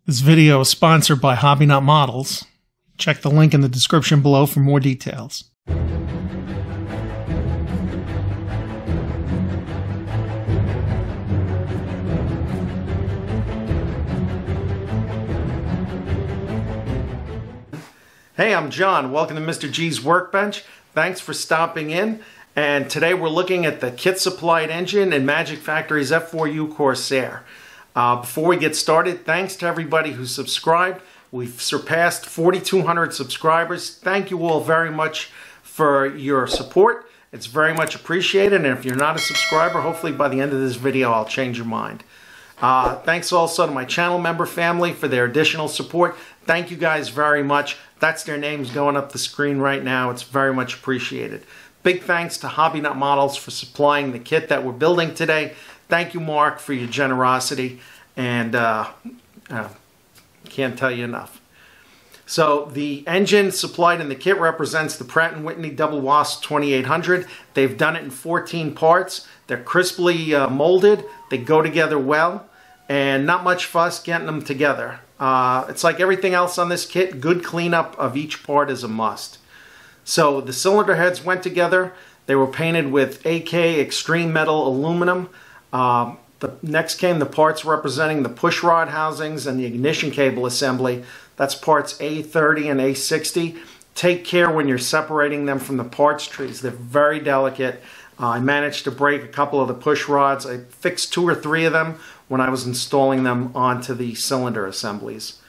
This video is sponsored by Hobby Nut Models. Check the link in the description below for more details. Hey, I'm John. Welcome to Mr. G's Workbench. Thanks for stopping in. And today we're looking at the kit supplied engine in Magic Factory's F4U Corsair. Before we get started, thanks to everybody who subscribed. We've surpassed 4,200 subscribers. Thank you all very much for your support. It's very much appreciated. And if you're not a subscriber, hopefully by the end of this video, I'll change your mind. Thanks also to my channel member family for their additional support. Thank you guys very much. That's their names going up the screen right now. It's very much appreciated. Big thanks to Hobby Nut Models for supplying the kit that we're building today. Thank you, Mark, for your generosity, and can't tell you enough. So the engine supplied in the kit represents the Pratt & Whitney Double Wasp 2800. They've done it in 14 parts. They're crisply molded. They go together well, and not much fuss getting them together. It's like everything else on this kit, good cleanup of each part is a must. So the cylinder heads went together. They were painted with AK Extreme Metal Aluminum. Next came the parts representing the push rod housings and the ignition cable assembly. That's parts A30 and A60. Take care when you're separating them from the parts trees. They're very delicate. I managed to break a couple of the push rods. I fixed 2 or 3 of them when I was installing them onto the cylinder assemblies.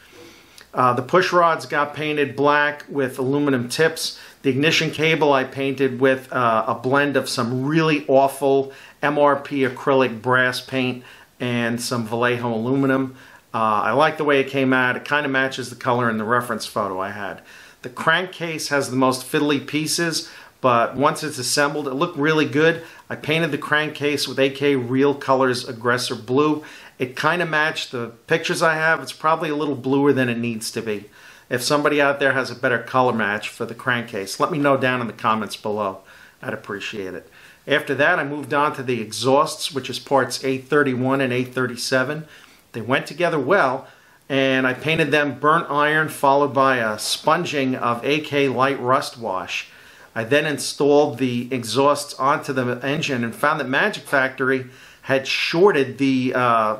The push rods got painted black with aluminum tips. The ignition cable I painted with a blend of some really awful MRP acrylic brass paint and some Vallejo aluminum. I like the way it came out. It kind of matches the color in the reference photo I had. The crankcase has the most fiddly pieces, but once it's assembled, it looked really good. I painted the crankcase with AK Real Colors Aggressor Blue. It kind of matched the pictures I have. It's probably a little bluer than it needs to be. If somebody out there has a better color match for the crankcase, let me know down in the comments below. I'd appreciate it. After that, I moved on to the exhausts, which is parts A31 and A37. They went together well, and I painted them burnt iron followed by a sponging of AK Light Rust Wash. I then installed the exhausts onto the engine and found that Magic Factory had shorted the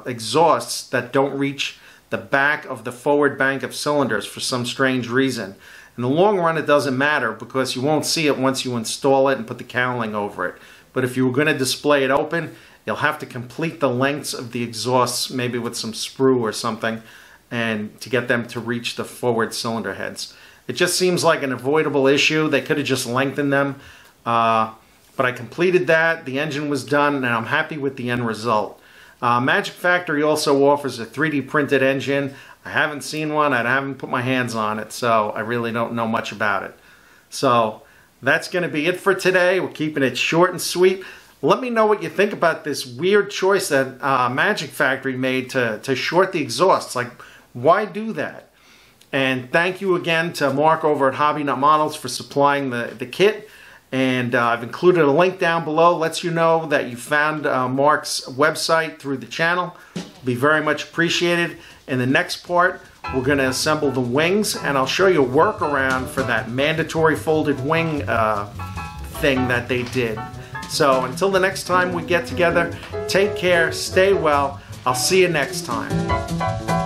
exhausts that don't reach the back of the forward bank of cylinders for some strange reason. In the long run, it doesn't matter because you won't see it once you install it and put the cowling over it. But if you were going to display it open, you'll have to complete the lengths of the exhausts, maybe with some sprue or something, and to get them to reach the forward cylinder heads. It just seems like an avoidable issue. They could have just lengthened them. But I completed that. The engine was done, and I'm happy with the end result. Magic Factory also offers a 3D printed engine. I haven't seen one. I haven't put my hands on it, so I really don't know much about it. So that's going to be it for today. We're keeping it short and sweet. Let me know what you think about this weird choice that Magic Factory made to short the exhausts. Like, why do that? And thank you again to Mark over at Hobby Nut Models for supplying the kit. And I've included a link down below. Lets you know that you found Mark's website through the channel. Be very much appreciated. In the next part, we're going to assemble the wings, and I'll show you a workaround for that mandatory folded wing thing that they did. So until the next time we get together, take care, stay well. I'll see you next time.